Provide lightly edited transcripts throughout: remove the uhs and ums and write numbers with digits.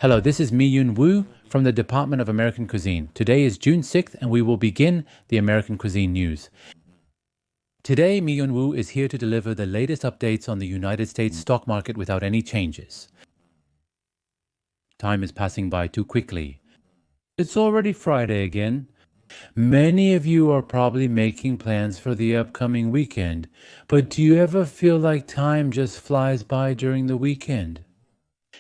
Hello, this is Mi-Yun Wu from the Department of American Cuisine. Today is June 6th and we will begin the American Cuisine News. Today, Mi-Yun Wu is here to deliver the latest updates on the United States stock market without any changes. Time is passing by too quickly. It's already Friday again. Many of you are probably making plans for the upcoming weekend, but do you ever feel like time just flies by during the weekend?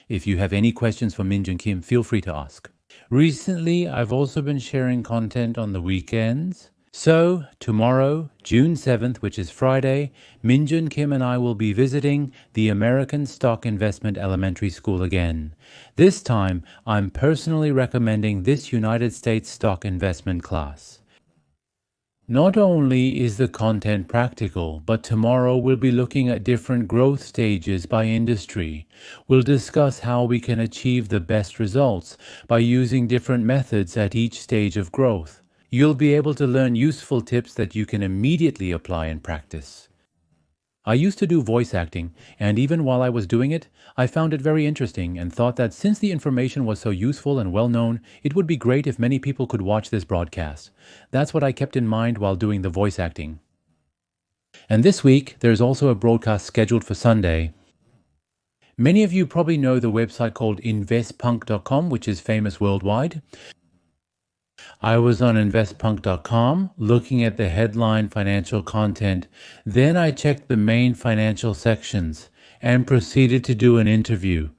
If you have any questions for Min Jun Kim, feel free to ask. Recently, I've also been sharing content on the weekends. So, tomorrow, June 7th, which is Friday, Min Jun Kim and I will be visiting the American Stock Investment Elementary School again. This time, I'm personally recommending this United States stock investment class. Not only is the content practical, but tomorrow we'll be looking at different growth stages by industry. We'll discuss how we can achieve the best results by using different methods at each stage of growth. You'll be able to learn useful tips that you can immediately apply in practice. I used to do voice acting, and even while I was doing it, I found it very interesting and thought that since the information was so useful and well known, it would be great if many people could watch this broadcast. That's what I kept in mind while doing the voice acting. And this week, there's also a broadcast scheduled for Sunday. Many of you probably know the website called investpunk.com, which is famous worldwide. I was on investpunk.com looking at the headline financial content. Then I checked the main financial sections and proceeded to do an interview.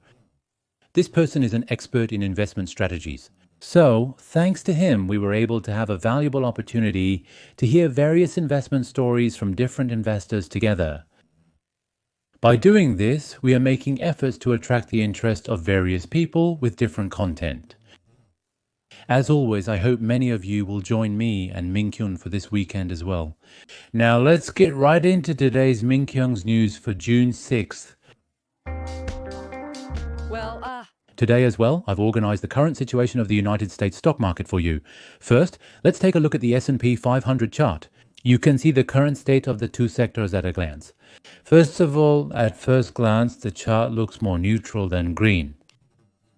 This person is an expert in investment strategies. So, thanks to him, we were able to have a valuable opportunity to hear various investment stories from different investors together. By doing this, we are making efforts to attract the interest of various people with different content. As always, I hope many of you will join me and Min-Kyun for this weekend as well. Now let's get right into today's Min-Kyung's news for June 6th. Today as well, I've organized the current situation of the United States stock market for you. First, let's take a look at the S&P 500 chart. You can see the current state of the two sectors at a glance. First of all, at first glance, the chart looks more neutral than green.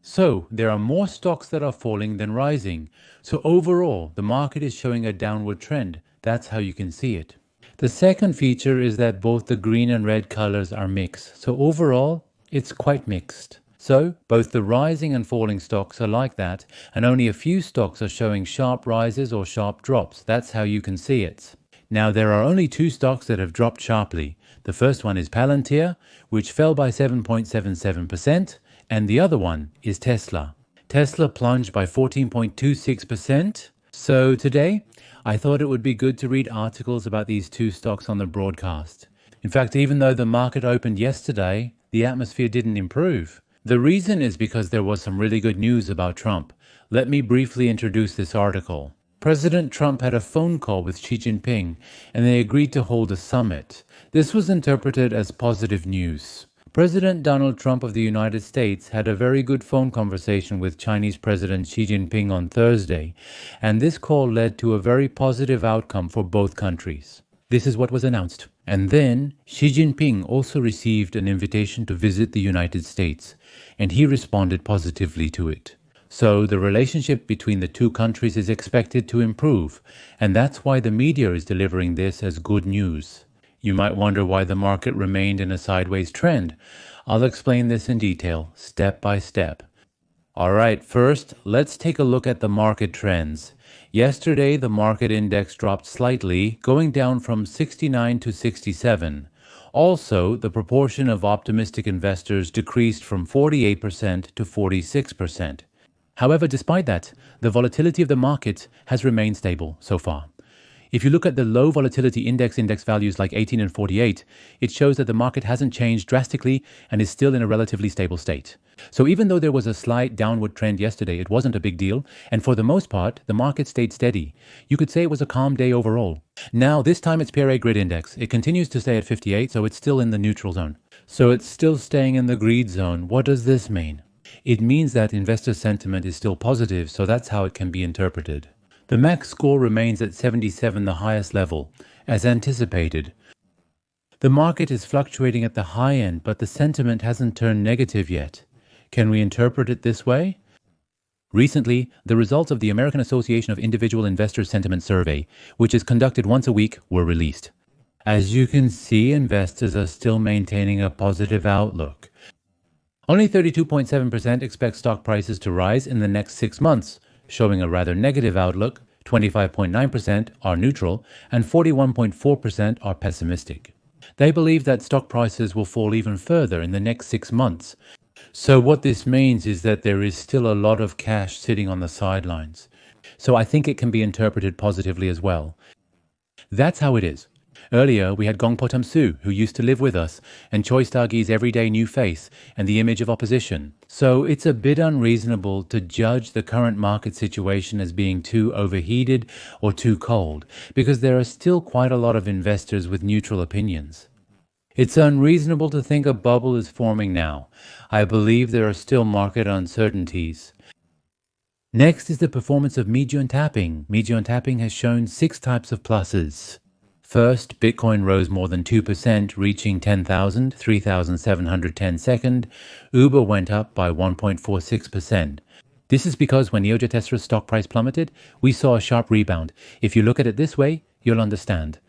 So, there are more stocks that are falling than rising. So overall, the market is showing a downward trend. That's how you can see it. The second feature is that both the green and red colors are mixed. So overall, it's quite mixed. So, both the rising and falling stocks are like that, and only a few stocks are showing sharp rises or sharp drops. That's how you can see it. Now, there are only two stocks that have dropped sharply. The first one is Palantir, which fell by 7.77%. And the other one is Tesla. Tesla plunged by 14.26%. So today, I thought it would be good to read articles about these two stocks on the broadcast. In fact, even though the market opened yesterday, the atmosphere didn't improve. The reason is because there was some really good news about Trump. Let me briefly introduce this article. President Trump had a phone call with Xi Jinping, and they agreed to hold a summit. This was interpreted as positive news. President Donald Trump of the United States had a very good phone conversation with Chinese President Xi Jinping on Thursday, and this call led to a very positive outcome for both countries. This is what was announced. And then Xi Jinping also received an invitation to visit the United States, and he responded positively to it. So the relationship between the two countries is expected to improve, and that's why the media is delivering this as good news. You might wonder why the market remained in a sideways trend. I'll explain this in detail, step by step. Alright, first, let's take a look at the market trends. Yesterday, the market index dropped slightly, going down from 69 to 67. Also, the proportion of optimistic investors decreased from 48% to 46%. However, despite that, the volatility of the market has remained stable so far. If you look at the low volatility index values like 18 and 48, it shows that the market hasn't changed drastically and is still in a relatively stable state. So even though there was a slight downward trend yesterday, it wasn't a big deal, and for the most part, the market stayed steady. You could say it was a calm day overall. Now, this time it's PRA Grid Index. It continues to stay at 58, so it's still in the neutral zone. So it's still staying in the greed zone. What does this mean? It means that investor sentiment is still positive, so that's how it can be interpreted. The max score remains at 77, the highest level, as anticipated. The market is fluctuating at the high end, but the sentiment hasn't turned negative yet. Can we interpret it this way? Recently, the results of the American Association of Individual Investors Sentiment Survey, which is conducted once a week, were released. As you can see, investors are still maintaining a positive outlook. Only 32.7% expect stock prices to rise in the next 6 months, showing a rather negative outlook. 25.9% are neutral, and 41.4% are pessimistic. They believe that stock prices will fall even further in the next 6 months. So what this means is that there is still a lot of cash sitting on the sidelines. So I think it can be interpreted positively as well. That's how it is. Earlier, we had Gongpotam Su, who used to live with us, and Choi Stargi's everyday new face and the image of opposition. So it's a bit unreasonable to judge the current market situation as being too overheated or too cold, because there are still quite a lot of investors with neutral opinions. It's unreasonable to think a bubble is forming now. I believe there are still market uncertainties. Next is the performance of Meijun Tapping. Meijun Tapping has shown 6 types of pluses. First, Bitcoin rose more than 2%, reaching 10,000, 3,710 second. Uber went up by 1.46%. This is because when Neoja Tesla's stock price plummeted, we saw a sharp rebound. If you look at it this way, you'll understand.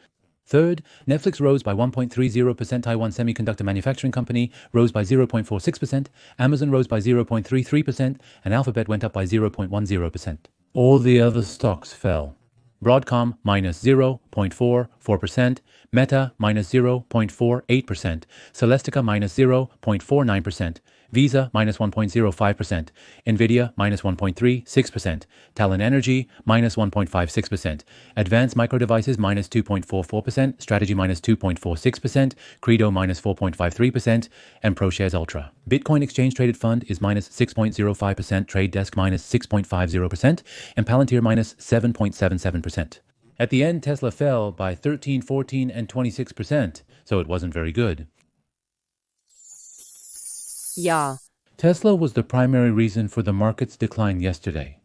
Third, Netflix rose by 1.30%, Taiwan Semiconductor Manufacturing Company rose by 0.46%, Amazon rose by 0.33%, and Alphabet went up by 0.10%. All the other stocks fell. Broadcom minus 0.44%, Meta minus 0.48%, Celestica minus 0.49%, Visa minus 1.05%, Nvidia minus 1.36%, Talon Energy minus 1.56%, Advanced Micro Devices minus 2.44%, Strategy minus 2.46%, Credo minus 4.53%, and ProShares Ultra. Bitcoin Exchange Traded Fund is minus 6.05%, Trade Desk minus 6.50%, and Palantir minus 7.77%. At the end, Tesla fell by 13, 14, and 26%, so it wasn't very good. Yeah. Tesla was the primary reason for the market's decline yesterday.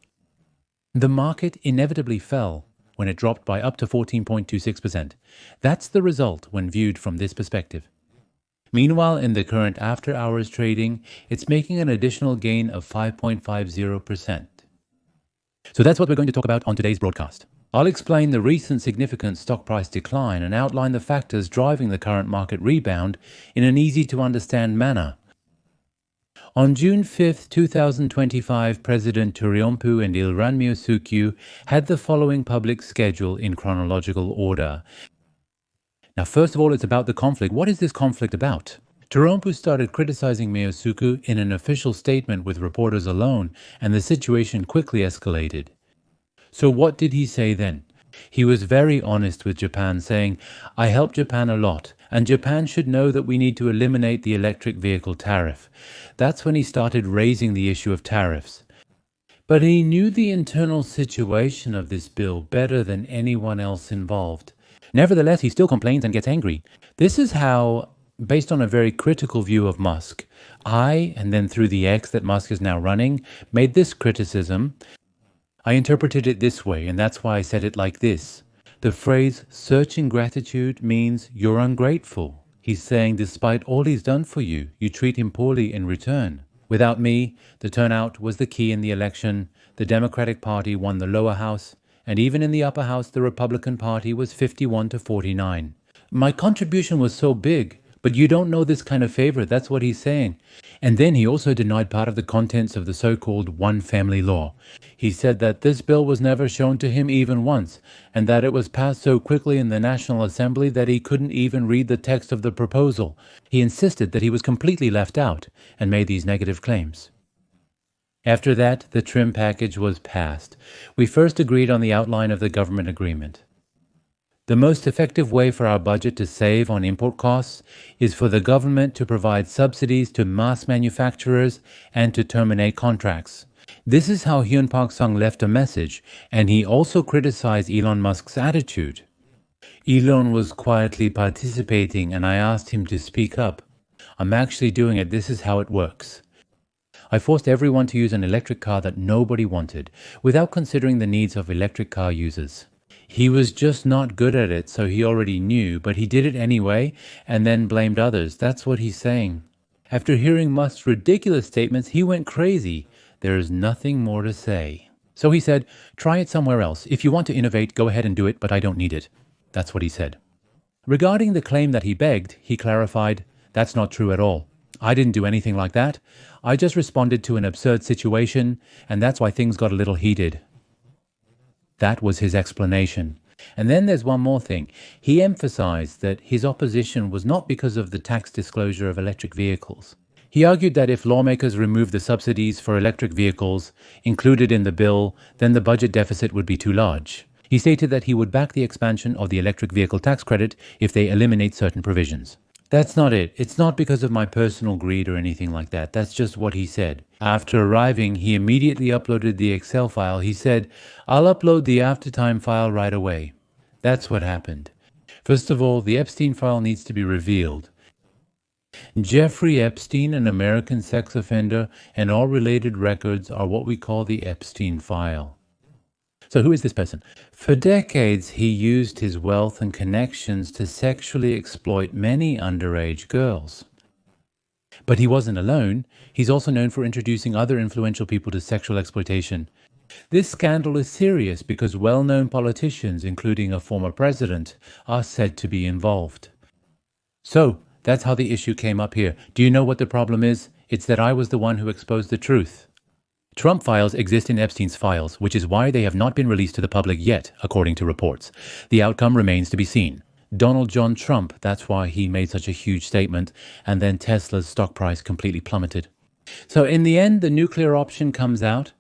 The market inevitably fell when it dropped by up to 14.26%. That's the result when viewed from this perspective. Meanwhile, in the current after-hours trading, it's making an additional gain of 5.50%. So that's what we're going to talk about on today's broadcast. I'll explain the recent significant stock price decline and outline the factors driving the current market rebound in an easy-to-understand manner. On June 5, 2025, President Turyompou and Ilran Miosukyu had the following public schedule in chronological order. Now, first of all, it's about the conflict. What is this conflict about? Turyompou started criticizing Miosukyu in an official statement with reporters alone, and the situation quickly escalated. So what did he say then? He was very honest with Japan, saying, "I helped Japan a lot, and Japan should know that we need to eliminate the electric vehicle tariff." That's when he started raising the issue of tariffs. But he knew the internal situation of this bill better than anyone else involved. Nevertheless, he still complains and gets angry. This is how, based on a very critical view of Musk, I, and then through the X that Musk is now running, made this criticism. I interpreted it this way, and that's why I said it like this. The phrase searching gratitude means you're ungrateful. He's saying despite all he's done for you, you treat him poorly in return. Without me, the turnout was the key in the election. The Democratic Party won the lower house, and even in the upper house, the Republican Party was 51 to 49. My contribution was so big, but you don't know this kind of favor, that's what he's saying. And then he also denied part of the contents of the so-called One Family Law. He said that this bill was never shown to him even once, and that it was passed so quickly in the National Assembly that he couldn't even read the text of the proposal. He insisted that he was completely left out, and made these negative claims. After that, the trim package was passed. We first agreed on the outline of the government agreement. The most effective way for our budget to save on import costs is for the government to provide subsidies to mass manufacturers and to terminate contracts. This is how Hyun Park-sung left a message, and he also criticized Elon Musk's attitude. Elon was quietly participating, and I asked him to speak up. I'm actually doing it. This is how it works. I forced everyone to use an electric car that nobody wanted, without considering the needs of electric car users. He was just not good at it, so he already knew, but he did it anyway, and then blamed others. That's what he's saying. After hearing Musk's ridiculous statements, he went crazy. There is nothing more to say. So he said, try it somewhere else. If you want to innovate, go ahead and do it, but I don't need it. That's what he said. Regarding the claim that he begged, he clarified, that's not true at all. I didn't do anything like that. I just responded to an absurd situation, and that's why things got a little heated. That was his explanation. And then there's one more thing. He emphasized that his opposition was not because of the tax disclosure of electric vehicles. He argued that if lawmakers removed the subsidies for electric vehicles included in the bill, then the budget deficit would be too large. He stated that he would back the expansion of the electric vehicle tax credit if they eliminate certain provisions. That's not it. It's not because of my personal greed or anything like that. That's just what he said. After arriving, he immediately uploaded the Excel file. He said, I'll upload the aftertime file right away. That's what happened. First of all, the Epstein file needs to be revealed. Jeffrey Epstein, an American sex offender, and all related records are what we call the Epstein file. So who is this person? For decades, he used his wealth and connections to sexually exploit many underage girls. But he wasn't alone. He's also known for introducing other influential people to sexual exploitation. This scandal is serious because well-known politicians, including a former president, are said to be involved. So, that's how the issue came up here. Do you know what the problem is? It's that I was the one who exposed the truth. Trump files exist in Epstein's files, which is why they have not been released to the public yet, according to reports. The outcome remains to be seen. Donald John Trump, that's why he made such a huge statement, and then Tesla's stock price completely plummeted. So in the end, the nuclear option comes out.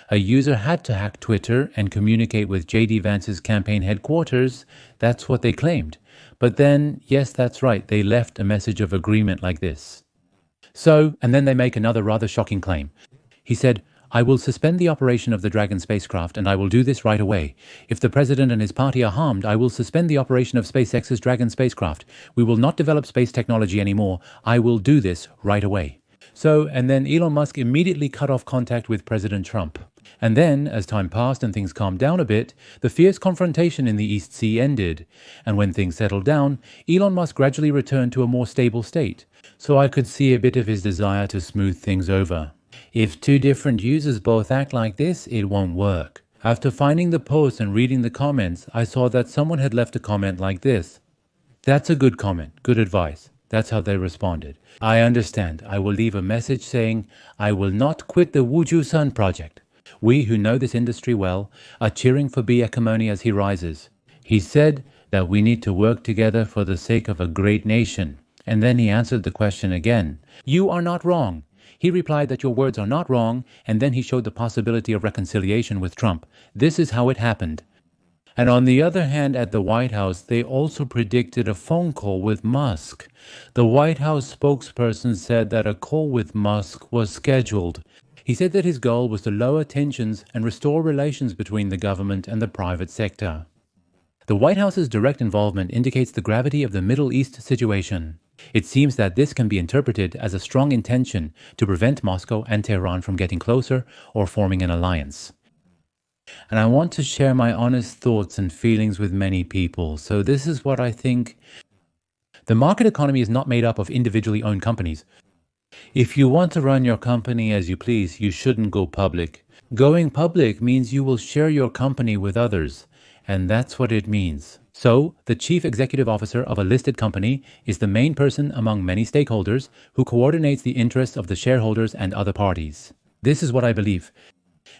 A user had to hack Twitter and communicate with J.D. Vance's campaign headquarters. That's what they claimed. But then, yes, that's right, they left a message of agreement like this. So, and then they make another rather shocking claim. He said, I will suspend the operation of the Dragon spacecraft, and I will do this right away. If the president and his party are harmed, I will suspend the operation of SpaceX's Dragon spacecraft. We will not develop space technology anymore. I will do this right away. So, and then Elon Musk immediately cut off contact with President Trump. And then, as time passed and things calmed down a bit, the fierce confrontation in the East Sea ended. And when things settled down, Elon Musk gradually returned to a more stable state. So I could see a bit of his desire to smooth things over. If two different users both act like this, it won't work. After finding the post and reading the comments, I saw that someone had left a comment like this. That's a good comment, good advice. That's how they responded. I understand. I will leave a message saying, I will not quit the Wuju Sun project. We who know this industry well are cheering for B. Ekamoni as he rises. He said that we need to work together for the sake of a great nation. And then he answered the question again. You are not wrong. He replied that your words are not wrong, and then he showed the possibility of reconciliation with Trump. This is how it happened. And on the other hand, at the White House, they also predicted a phone call with Musk. The White House spokesperson said that a call with Musk was scheduled. He said that his goal was to lower tensions and restore relations between the government and the private sector. The White House's direct involvement indicates the gravity of the Middle East situation. It seems that this can be interpreted as a strong intention to prevent Moscow and Tehran from getting closer or forming an alliance. And I want to share my honest thoughts and feelings with many people. So this is what I think. The market economy is not made up of individually owned companies. If you want to run your company as you please, you shouldn't go public. Going public means you will share your company with others. And that's what it means. So, the chief executive officer of a listed company is the main person among many stakeholders who coordinates the interests of the shareholders and other parties. This is what I believe.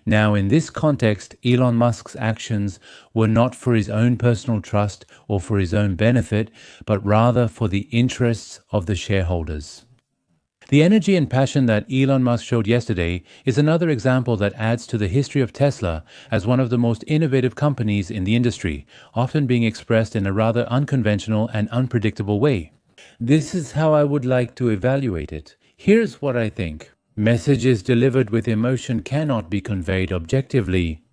Now, in this context, Elon Musk's actions were not for his own personal trust or for his own benefit, but rather for the interests of the shareholders. The energy and passion that Elon Musk showed yesterday is another example that adds to the history of Tesla as one of the most innovative companies in the industry, often being expressed in a rather unconventional and unpredictable way. This is how I would like to evaluate it. Here's what I think. Messages delivered with emotion cannot be conveyed objectively.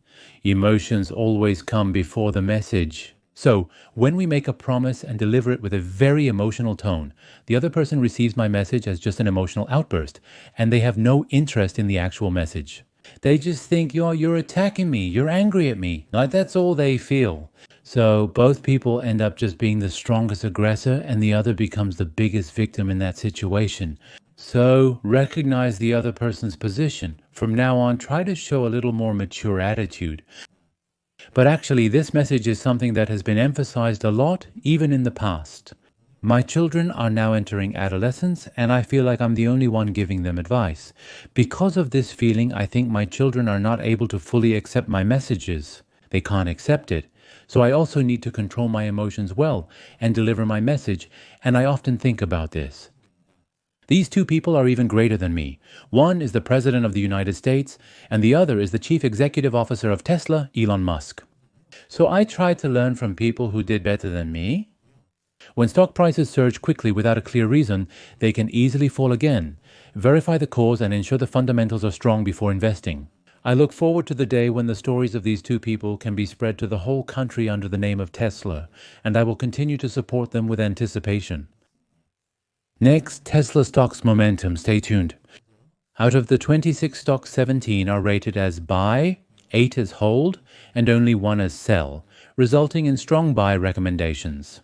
Emotions always come before the message. So, when we make a promise and deliver it with a very emotional tone, the other person receives my message as just an emotional outburst, and they have no interest in the actual message. They just think, you're attacking me, you're angry at me. Like, that's all they feel. So, both people end up just being the strongest aggressor, and the other becomes the biggest victim in that situation. So recognize the other person's position. From now on, try to show a little more mature attitude. But actually, this message is something that has been emphasized a lot, even in the past. My children are now entering adolescence, and I feel like I'm the only one giving them advice. Because of this feeling, I think my children are not able to fully accept my messages. They can't accept it. So I also need to control my emotions well and deliver my message, and I often think about this. These two people are even greater than me. One is the President of the United States, and the other is the Chief Executive Officer of Tesla, Elon Musk. So I try to learn from people who did better than me. When stock prices surge quickly without a clear reason, they can easily fall again. Verify the cause and ensure the fundamentals are strong before investing. I look forward to the day when the stories of these two people can be spread to the whole country under the name of Tesla, and I will continue to support them with anticipation. Next, Tesla stock's momentum. Stay tuned. Out of the 26 stocks, 17 are rated as buy, 8 as hold, and only 1 as sell, resulting in strong buy recommendations.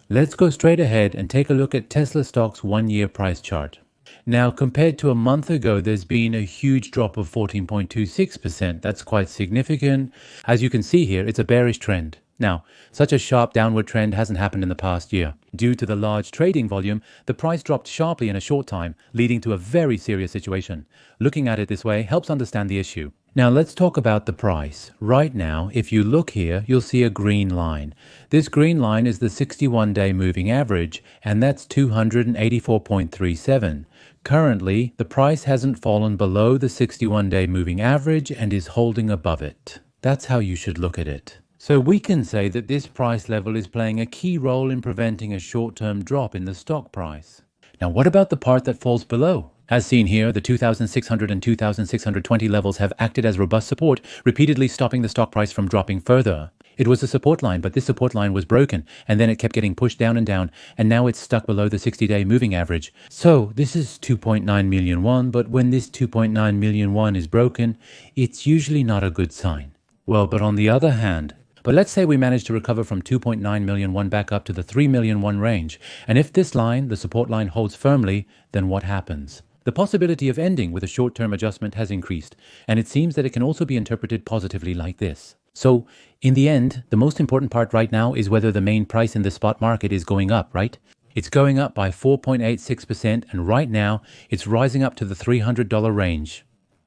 Let's go straight ahead and take a look at Tesla stock's 1-year price chart. Now, compared to a month ago, there's been a huge drop of 14.26%. That's quite significant. As you can see here, it's a bearish trend. Now, such a sharp downward trend hasn't happened in the past year. Due to the large trading volume, the price dropped sharply in a short time, leading to a very serious situation. Looking at it this way helps understand the issue. Now let's talk about the price. Right now, if you look here, you'll see a green line. This green line is the 61-day moving average, and that's 284.37. Currently, the price hasn't fallen below the 61-day moving average and is holding above it. That's how you should look at it. So we can say that this price level is playing a key role in preventing a short-term drop in the stock price. Now what about the part that falls below? As seen here, the 2,600 and 2,620 levels have acted as robust support, repeatedly stopping the stock price from dropping further. It was a support line, but this support line was broken, and then it kept getting pushed down, and now it's stuck below the 60-day moving average. So this is 2.9 million won, but when this 2.9 million won is broken, it's usually not a good sign. Well, but on the other hand, let's say we manage to recover from 2.9 million won back up to the 3 million won range, and if this line, the support line, holds firmly, then what happens? The possibility of ending with a short-term adjustment has increased, and it seems that it can also be interpreted positively like this. So, in the end, the most important part right now is whether the main price in the spot market is going up, right? It's going up by 4.86%, and right now, it's rising up to the $300 range.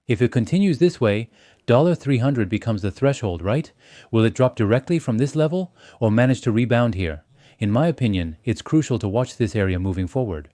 If it continues this way, $300 becomes the threshold, right? Will it drop directly from this level, or manage to rebound here? In my opinion, it's crucial to watch this area moving forward.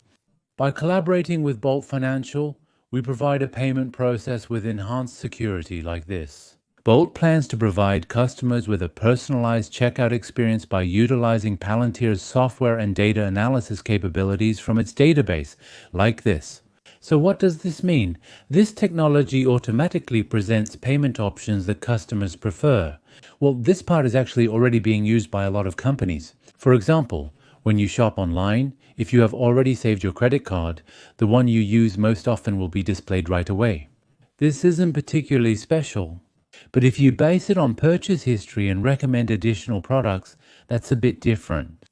By collaborating with Bolt Financial, we provide a payment process with enhanced security like this. Bolt plans to provide customers with a personalized checkout experience by utilizing Palantir's software and data analysis capabilities from its database, like this. So what does this mean? This technology automatically presents payment options that customers prefer. Well, this part is actually already being used by a lot of companies. For example, when you shop online, if you have already saved your credit card, the one you use most often will be displayed right away. This isn't particularly special, but if you base it on purchase history and recommend additional products, that's a bit different.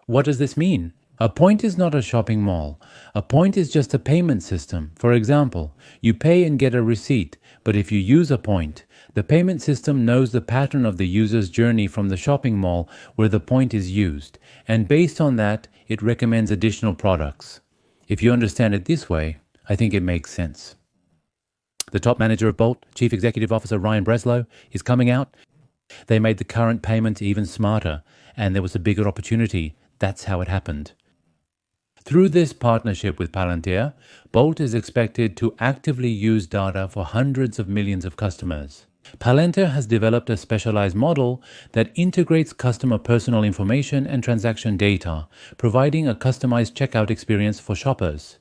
What does this mean? A point is not a shopping mall. A point is just a payment system. For example, you pay and get a receipt, but if you use a point, the payment system knows the pattern of the user's journey from the shopping mall where the point is used, and based on that, it recommends additional products. If you understand it this way, I think it makes sense. The top manager of Bolt, Chief Executive Officer Ryan Breslow, is coming out. They made the current payment even smarter, and there was a bigger opportunity. That's how it happened. Through this partnership with Palantir, Bolt is expected to actively use data for hundreds of millions of customers. Palantir has developed a specialized model that integrates customer personal information and transaction data, providing a customized checkout experience for shoppers.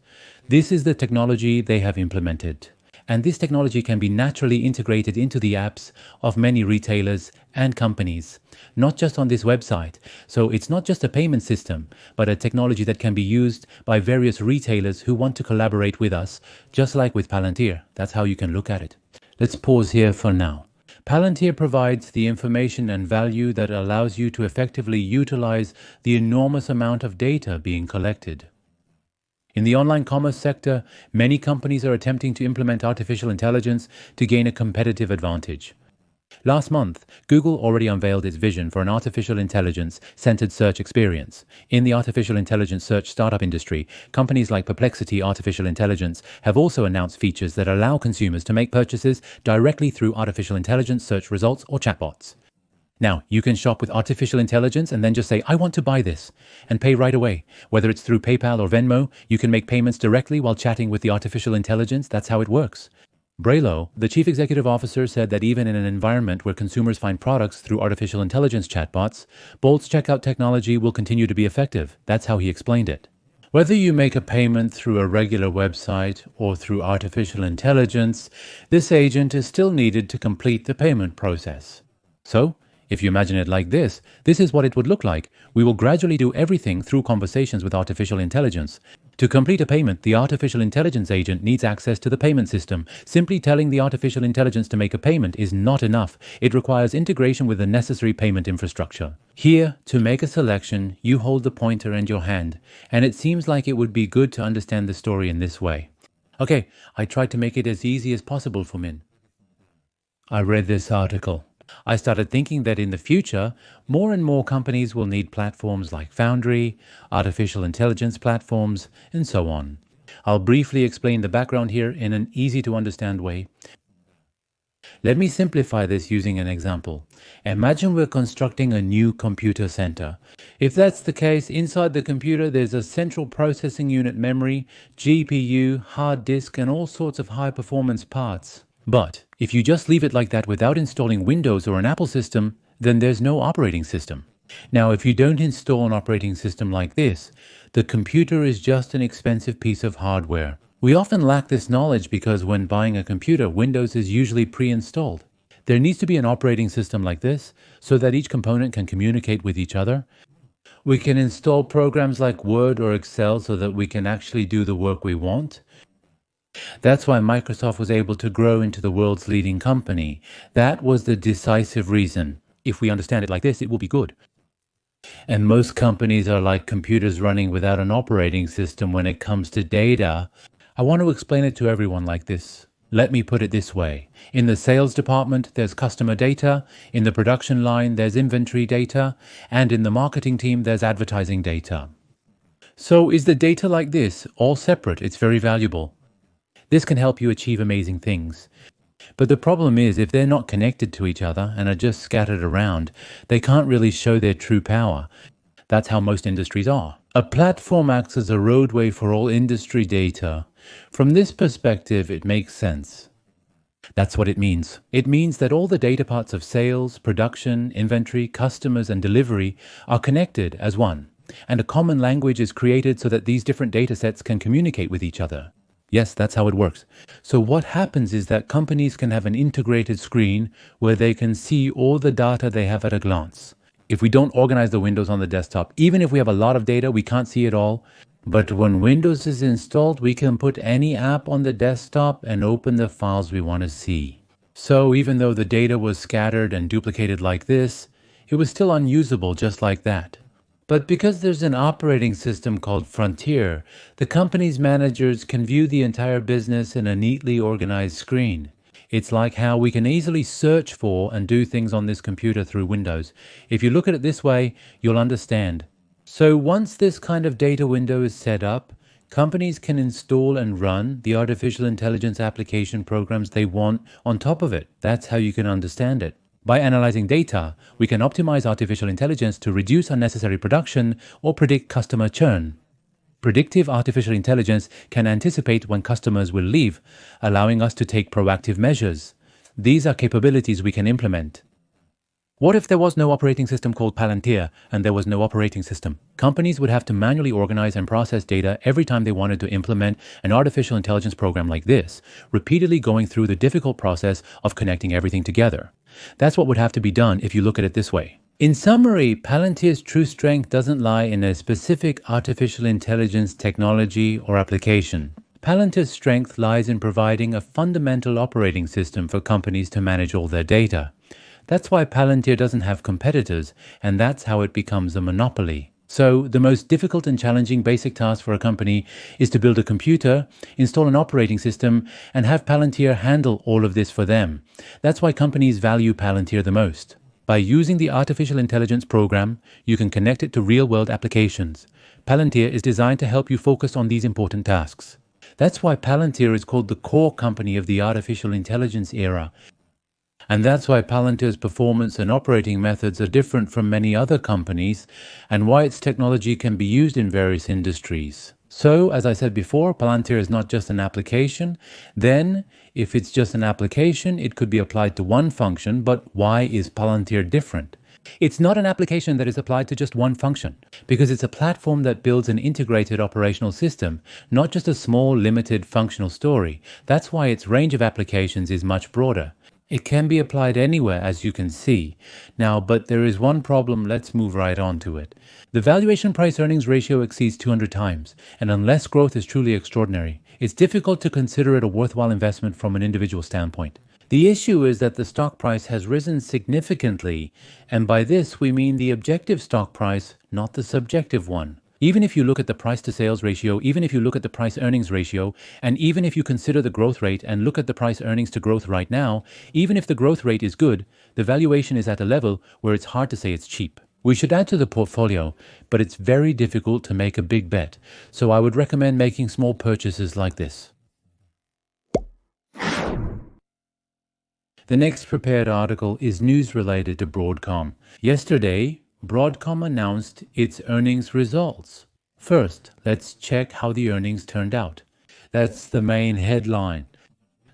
This is the technology they have implemented, and this technology can be naturally integrated into the apps of many retailers and companies, not just on this website. So it's not just a payment system, but a technology that can be used by various retailers who want to collaborate with us, just like with Palantir. That's how you can look at it. Let's pause here for now. Palantir provides the information and value that allows you to effectively utilize the enormous amount of data being collected. In the online commerce sector, many companies are attempting to implement artificial intelligence to gain a competitive advantage. Last month, Google already unveiled its vision for an artificial intelligence-centered search experience. In the artificial intelligence search startup industry, companies like Perplexity Artificial Intelligence have also announced features that allow consumers to make purchases directly through artificial intelligence search results or chatbots. Now, you can shop with artificial intelligence and then just say, I want to buy this, and pay right away. Whether it's through PayPal or Venmo, you can make payments directly while chatting with the artificial intelligence. That's how it works. Braylow, the chief executive officer, said that even in an environment where consumers find products through artificial intelligence chatbots, Bolt's checkout technology will continue to be effective. That's how he explained it. Whether you make a payment through a regular website or through artificial intelligence, this agent is still needed to complete the payment process. So, if you imagine it like this is what it would look like. We will gradually do everything through conversations with artificial intelligence. To complete a payment, the artificial intelligence agent needs access to the payment system. Simply telling the artificial intelligence to make a payment is not enough. It requires integration with the necessary payment infrastructure. Here, to make a selection, you hold the pointer and your hand, and it seems like it would be good to understand the story in this way. Okay, I tried to make it as easy as possible for Min. I read this article. I started thinking that in the future, more and more companies will need platforms like Foundry, artificial intelligence platforms, and so on. I'll briefly explain the background here in an easy-to-understand way. Let me simplify this using an example. Imagine we're constructing a new computer center. If that's the case, inside the computer there's a central processing unit memory, GPU, hard disk, and all sorts of high-performance parts. But if you just leave it like that without installing Windows or an Apple system, then there's no operating system. Now, if you don't install an operating system like this, the computer is just an expensive piece of hardware. We often lack this knowledge because when buying a computer, Windows is usually pre-installed. There needs to be an operating system like this so that each component can communicate with each other. We can install programs like Word or Excel so that we can actually do the work we want. That's why Microsoft was able to grow into the world's leading company. That was the decisive reason. If we understand it like this, it will be good. And most companies are like computers running without an operating system when it comes to data. I want to explain it to everyone like this. Let me put it this way. In the sales department, there's customer data. In the production line, there's inventory data. And in the marketing team, there's advertising data. So is the data like this, all separate? It's very valuable. This can help you achieve amazing things. But the problem is, if they're not connected to each other and are just scattered around, they can't really show their true power. That's how most industries are. A platform acts as a roadway for all industry data. From this perspective, it makes sense. That's what it means. It means that all the data parts of sales, production, inventory, customers, and delivery are connected as one. And a common language is created so that these different data sets can communicate with each other. Yes, that's how it works. So what happens is that companies can have an integrated screen where they can see all the data they have at a glance. If we don't organize the windows on the desktop, even if we have a lot of data, we can't see it all. But when Windows is installed, we can put any app on the desktop and open the files we want to see. So even though the data was scattered and duplicated like this, it was still unusable just like that. But because there's an operating system called Frontier, the company's managers can view the entire business in a neatly organized screen. It's like how we can easily search for and do things on this computer through Windows. If you look at it this way, you'll understand. So once this kind of data window is set up, companies can install and run the artificial intelligence application programs they want on top of it. That's how you can understand it. By analyzing data, we can optimize artificial intelligence to reduce unnecessary production or predict customer churn. Predictive artificial intelligence can anticipate when customers will leave, allowing us to take proactive measures. These are capabilities we can implement. What if there was no operating system called Palantir and there was no operating system? Companies would have to manually organize and process data every time they wanted to implement an artificial intelligence program like this, repeatedly going through the difficult process of connecting everything together. That's what would have to be done if you look at it this way. In summary, Palantir's true strength doesn't lie in a specific artificial intelligence technology or application. Palantir's strength lies in providing a fundamental operating system for companies to manage all their data. That's why Palantir doesn't have competitors, and that's how it becomes a monopoly. So, the most difficult and challenging basic task for a company is to build a computer, install an operating system, and have Palantir handle all of this for them. That's why companies value Palantir the most. By using the artificial intelligence program, you can connect it to real-world applications. Palantir is designed to help you focus on these important tasks. That's why Palantir is called the core company of the artificial intelligence era. And that's why Palantir's performance and operating methods are different from many other companies, and why its technology can be used in various industries. So, as I said before, Palantir is not just an application. Then, if it's just an application, it could be applied to one function, but why is Palantir different? It's not an application that is applied to just one function, because it's a platform that builds an integrated operational system, not just a small, limited functional story. That's why its range of applications is much broader. It can be applied anywhere, as you can see. Now, but there is one problem. Let's move right on to it. The valuation price earnings ratio exceeds 200 times, and unless growth is truly extraordinary, it's difficult to consider it a worthwhile investment from an individual standpoint. The issue is that the stock price has risen significantly, and by this we mean the objective stock price, not the subjective one. Even if you look at the price to sales ratio, even if you look at the price earnings ratio, and even if you consider the growth rate and look at the price earnings to growth right now, even if the growth rate is good, the valuation is at a level where it's hard to say it's cheap. We should add to the portfolio, but it's very difficult to make a big bet, so I would recommend making small purchases like this. The next prepared article is news related to Broadcom. Yesterday, Broadcom announced its earnings results. First, let's check how the earnings turned out. That's the main headline.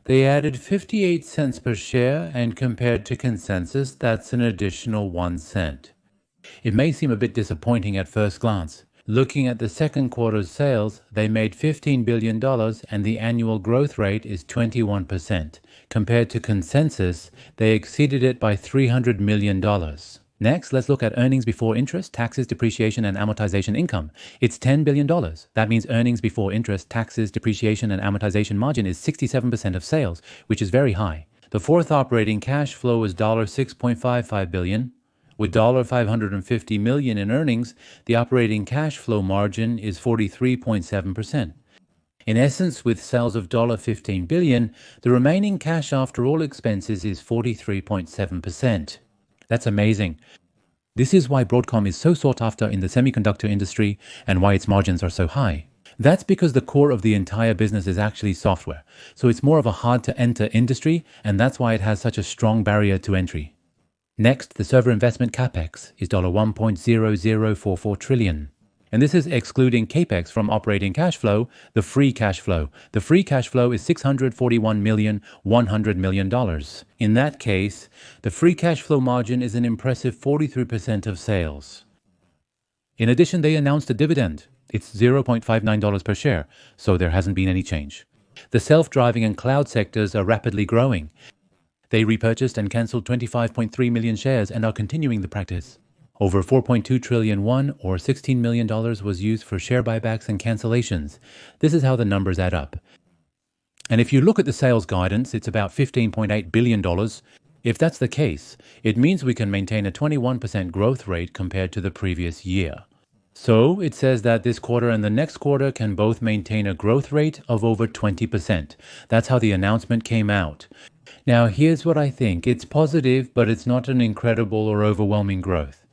They added 58 cents per share, and compared to consensus, that's an additional 1 cent. It may seem a bit disappointing at first glance. Looking at the second quarter's sales, they made $15 billion and the annual growth rate is 21%. Compared to consensus, they exceeded it by $300 million. Next, let's look at earnings before interest, taxes, depreciation, and amortization income. It's $10 billion. That means earnings before interest, taxes, depreciation, and amortization margin is 67% of sales, which is very high. The fourth operating cash flow is $6.55 billion. With $550 million in earnings, the operating cash flow margin is 43.7%. In essence, with sales of $15 billion, the remaining cash after all expenses is 43.7%. That's amazing. This is why Broadcom is so sought after in the semiconductor industry and why its margins are so high. That's because the core of the entire business is actually software, so it's more of a hard-to-enter industry, and that's why it has such a strong barrier to entry. Next, the server investment capex is $1.0044 trillion. And this is excluding capex from operating cash flow, the free cash flow. The free cash flow is $641,100 million. In that case, the free cash flow margin is an impressive 43% of sales. In addition, they announced a dividend. It's $0.59 per share, so there hasn't been any change. The self-driving and cloud sectors are rapidly growing. They repurchased and cancelled 25.3 million shares and are continuing the practice. Over 4.2 trillion won, or $16 million, was used for share buybacks and cancellations. This is how the numbers add up. And if you look at the sales guidance, it's about $15.8 billion. If that's the case, it means we can maintain a 21% growth rate compared to the previous year. So it says that this quarter and the next quarter can both maintain a growth rate of over 20%. That's how the announcement came out. Now, here's what I think. It's positive, but it's not an incredible or overwhelming growth.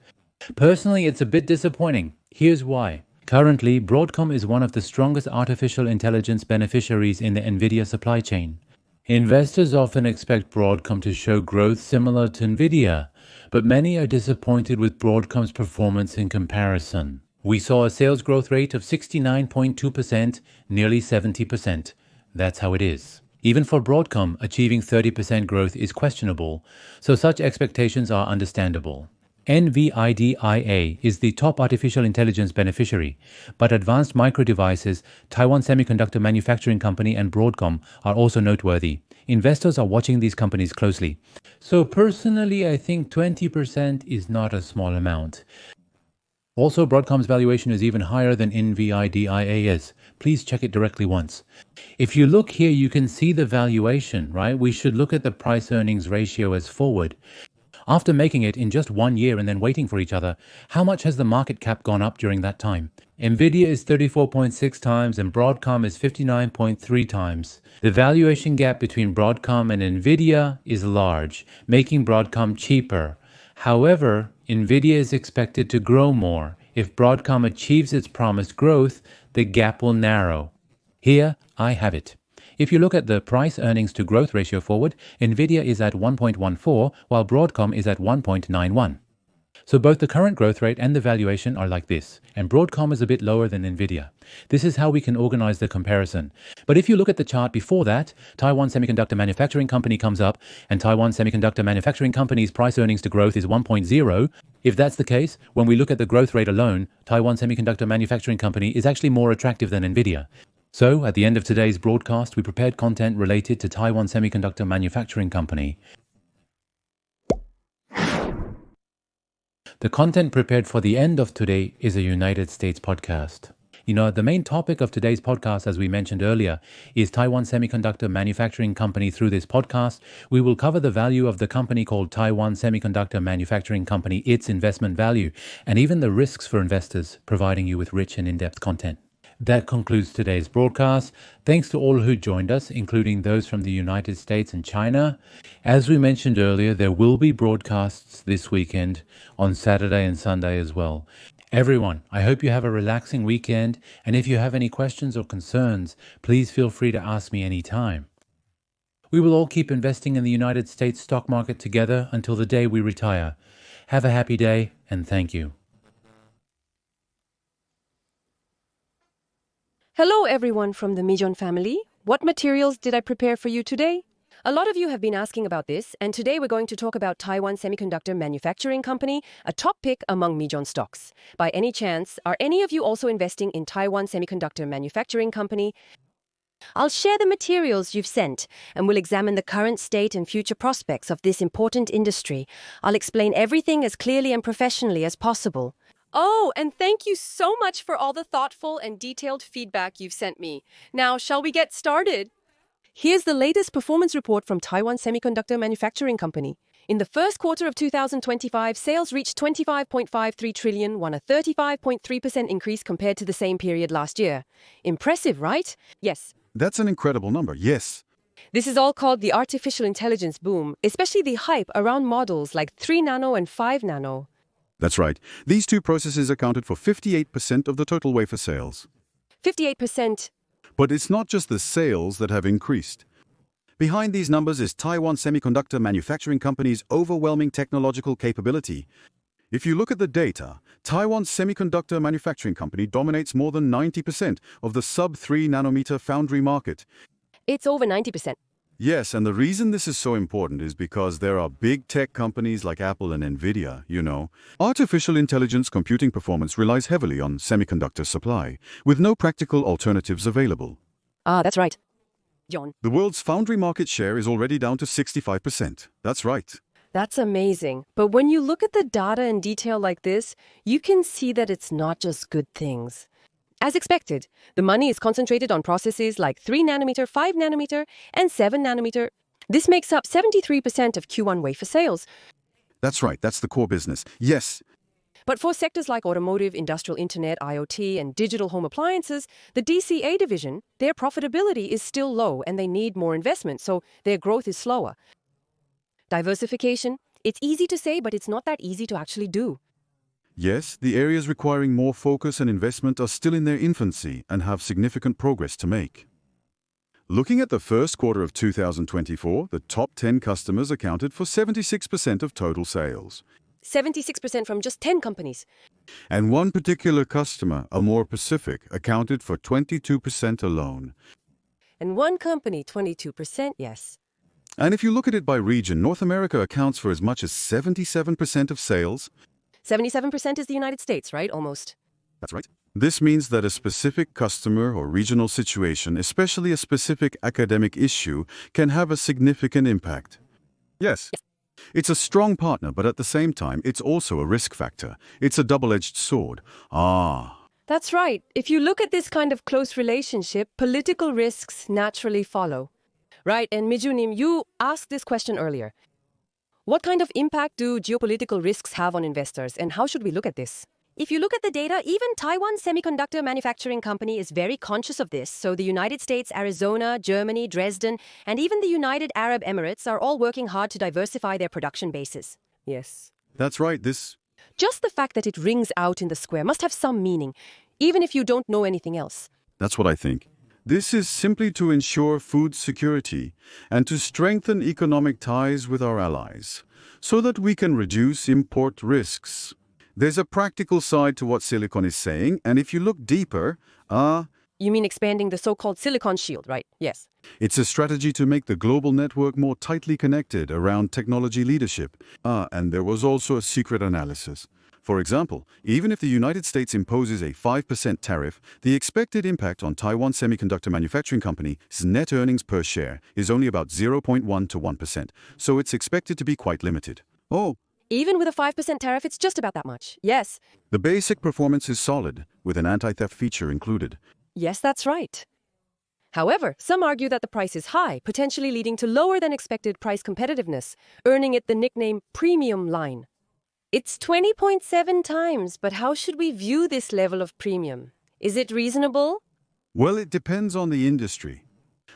Personally, it's a bit disappointing. Here's why. Currently, Broadcom is one of the strongest artificial intelligence beneficiaries in the NVIDIA supply chain. Investors often expect Broadcom to show growth similar to NVIDIA, but many are disappointed with Broadcom's performance in comparison. We saw a sales growth rate of 69.2%, nearly 70%. That's how it is. Even for Broadcom, achieving 30% growth is questionable, so such expectations are understandable. NVIDIA is the top artificial intelligence beneficiary, but Advanced Micro Devices, Taiwan Semiconductor Manufacturing Company, and Broadcom are also noteworthy. Investors are watching these companies closely. So personally, I think 20% is not a small amount. Also, Broadcom's valuation is even higher than NVIDIA's. Please check it directly once. If you look here, you can see the valuation, right? We should look at the price earnings ratio as forward. After making it in just 1 year and then waiting for each other, how much has the market cap gone up during that time? Nvidia is 34.6 times and Broadcom is 59.3 times. The valuation gap between Broadcom and Nvidia is large, making Broadcom cheaper. However, Nvidia is expected to grow more. If Broadcom achieves its promised growth, the gap will narrow. Here, I have it. If you look at the price earnings to growth ratio forward, Nvidia is at 1.14 while Broadcom is at 1.91. So both the current growth rate and the valuation are like this, and Broadcom is a bit lower than Nvidia. This is how we can organize the comparison. But if you look at the chart before that, Taiwan Semiconductor Manufacturing Company comes up, and Taiwan Semiconductor Manufacturing Company's price earnings to growth is 1.0. If that's the case, when we look at the growth rate alone, Taiwan Semiconductor Manufacturing Company is actually more attractive than Nvidia. So, at the end of today's broadcast, we prepared content related to Taiwan Semiconductor Manufacturing Company. The content prepared for the end of today is a United States podcast. The main topic of today's podcast, as we mentioned earlier, is Taiwan Semiconductor Manufacturing Company. Through this podcast, we will cover the value of the company called Taiwan Semiconductor Manufacturing Company, its investment value, and even the risks for investors, providing you with rich and in-depth content. That concludes today's broadcast. Thanks to all who joined us, including those from the United States and China. As we mentioned earlier, there will be broadcasts this weekend on Saturday and Sunday as well. Everyone, I hope you have a relaxing weekend, and if you have any questions or concerns, please feel free to ask me anytime. We will all keep investing in the United States stock market together until the day we retire. Have a happy day, and thank you. Hello everyone from the Mijon family. What materials did I prepare for you today? A lot of you have been asking about this, and today we're going to talk about Taiwan Semiconductor Manufacturing Company, a top pick among Mijon stocks. By any chance, are any of you also investing in Taiwan Semiconductor Manufacturing Company? I'll share the materials you've sent, and we'll examine the current state and future prospects of this important industry. I'll explain everything as clearly and professionally as possible. Oh, and thank you so much for all the thoughtful and detailed feedback you've sent me. Now, shall we get started? Here's the latest performance report from Taiwan Semiconductor Manufacturing Company. In the first quarter of 2025, sales reached 25.53 trillion, won a 35.3% increase compared to the same period last year. Impressive, right? Yes. That's an incredible number, yes. This is all called the artificial intelligence boom, especially the hype around models like 3 nano and 5 nano. That's right. These two processes accounted for 58% of the total wafer sales. 58%. But it's not just the sales that have increased. Behind these numbers is Taiwan Semiconductor Manufacturing Company's overwhelming technological capability. If you look at the data, Taiwan Semiconductor Manufacturing Company dominates more than 90% of the sub-3 nanometer foundry market. It's over 90%. Yes, and the reason this is so important is because there are big tech companies like Apple and Nvidia, Artificial intelligence computing performance relies heavily on semiconductor supply, with no practical alternatives available. That's right. John. The world's foundry market share is already down to 65%. That's right. That's amazing. But when you look at the data in detail like this, you can see that it's not just good things. As expected, the money is concentrated on processes like 3 nanometer, 5 nanometer, and 7 nanometer. This makes up 73% of Q1 wafer sales. That's right, that's the core business. Yes. But for sectors like automotive, industrial internet, IoT, and digital home appliances, the DCA division, their profitability is still low and they need more investment, so their growth is slower. Diversification, it's easy to say, but it's not that easy to actually do. Yes, the areas requiring more focus and investment are still in their infancy and have significant progress to make. Looking at the first quarter of 2024, the top 10 customers accounted for 76% of total sales. 76% from just 10 companies. And one particular customer, Amore Pacific, accounted for 22% alone. And one company, 22%, yes. And if you look at it by region, North America accounts for as much as 77% of sales. 77% is the United States, right? Almost. That's right. This means that a specific customer or regional situation, especially a specific academic issue, can have a significant impact. Yes. It's a strong partner, but at the same time, it's also a risk factor. It's a double-edged sword. That's right. If you look at this kind of close relationship, political risks naturally follow. Right, and Mijunim, you asked this question earlier. What kind of impact do geopolitical risks have on investors, and how should we look at this? If you look at the data, even Taiwan Semiconductor Manufacturing Company is very conscious of this. So the United States, Arizona, Germany, Dresden, and even the United Arab Emirates are all working hard to diversify their production bases. Yes. That's right, Just the fact that it rings out in the square must have some meaning, even if you don't know anything else. that's what I think. This is simply to ensure food security and to strengthen economic ties with our allies, so that we can reduce import risks. There's a practical side to what Silicon is saying, and if you look deeper, You mean expanding the so-called silicon shield, right? Yes. it's a strategy to make the global network more tightly connected around technology leadership. And there was also a secret analysis. For example, even if the United States imposes a 5% tariff, the expected impact on Taiwan Semiconductor Manufacturing Company's net earnings per share is only about 0.1 to 1%, so it's expected to be quite limited. Oh, Even with a 5% tariff, it's just about that much. Yes. the basic performance is solid, with an anti-theft feature included. Yes, that's right. However, some argue that the price is high, potentially leading to lower than expected price competitiveness, earning it the nickname premium line. It's 20.7 times, but how should we view this level of premium? Is it reasonable? Well, it depends on the industry.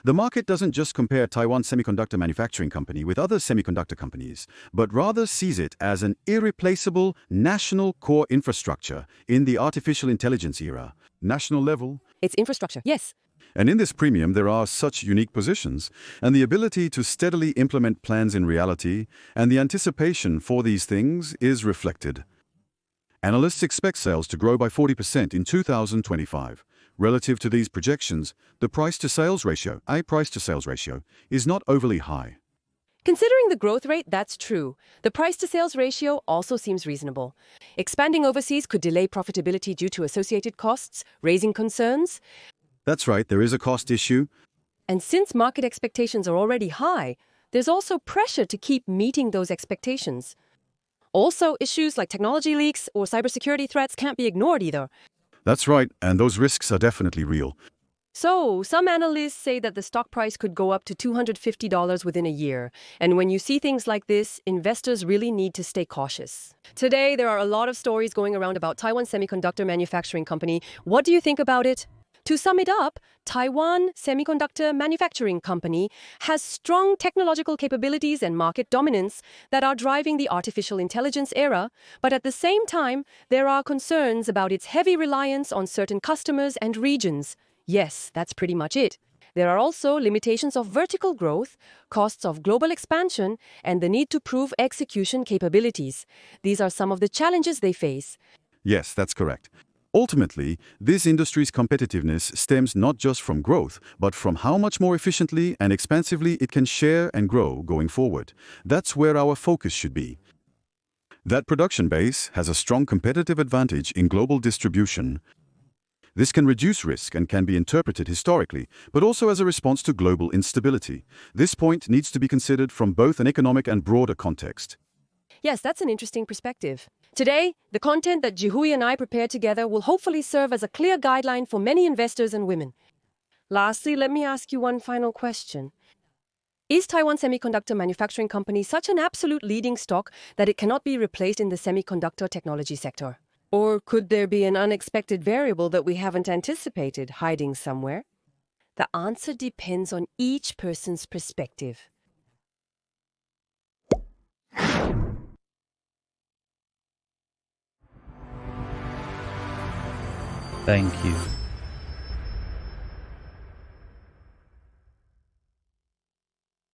The market doesn't just compare Taiwan Semiconductor Manufacturing Company with other semiconductor companies, but rather sees it as an irreplaceable national core infrastructure in the artificial intelligence era. National level. It's infrastructure, yes. And in this premium, there are such unique positions, and the ability to steadily implement plans in reality, and the anticipation for these things is reflected. Analysts expect sales to grow by 40% in 2025. Relative to these projections, the price-to-sales ratio, is not overly high. Considering the growth rate, that's true. The price-to-sales ratio also seems reasonable. Expanding overseas could delay profitability due to associated costs, raising concerns. That's right, there is a cost issue. And since market expectations are already high, there's also pressure to keep meeting those expectations. Also, issues like technology leaks or cybersecurity threats can't be ignored either. That's right, and those risks are definitely real. So, some analysts say that the stock price could go up to $250 within a year. And when you see things like this, investors really need to stay cautious. Today, there are a lot of stories going around about Taiwan Semiconductor Manufacturing Company. What do you think about it? To sum it up, Taiwan Semiconductor Manufacturing Company has strong technological capabilities and market dominance that are driving the artificial intelligence era, but at the same time, there are concerns about its heavy reliance on certain customers and regions. Yes, that's pretty much it. There are also limitations of vertical growth, costs of global expansion, and the need to prove execution capabilities. These are some of the challenges they face. Yes, that's correct. Ultimately, this industry's competitiveness stems not just from growth, but from how much more efficiently and expansively it can share and grow going forward. That's where our focus should be. That production base has a strong competitive advantage in global distribution. This can reduce risk and can be interpreted historically, but also as a response to global instability. This point needs to be considered from both an economic and broader context. Yes, that's an interesting perspective. Today, the content that Jihui and I prepared together will hopefully serve as a clear guideline for many investors and women. Lastly, let me ask you one final question. Is Taiwan Semiconductor Manufacturing Company such an absolute leading stock that it cannot be replaced in the semiconductor technology sector? Or could there be an unexpected variable that we haven't anticipated hiding somewhere? The answer depends on each person's perspective. Thank you.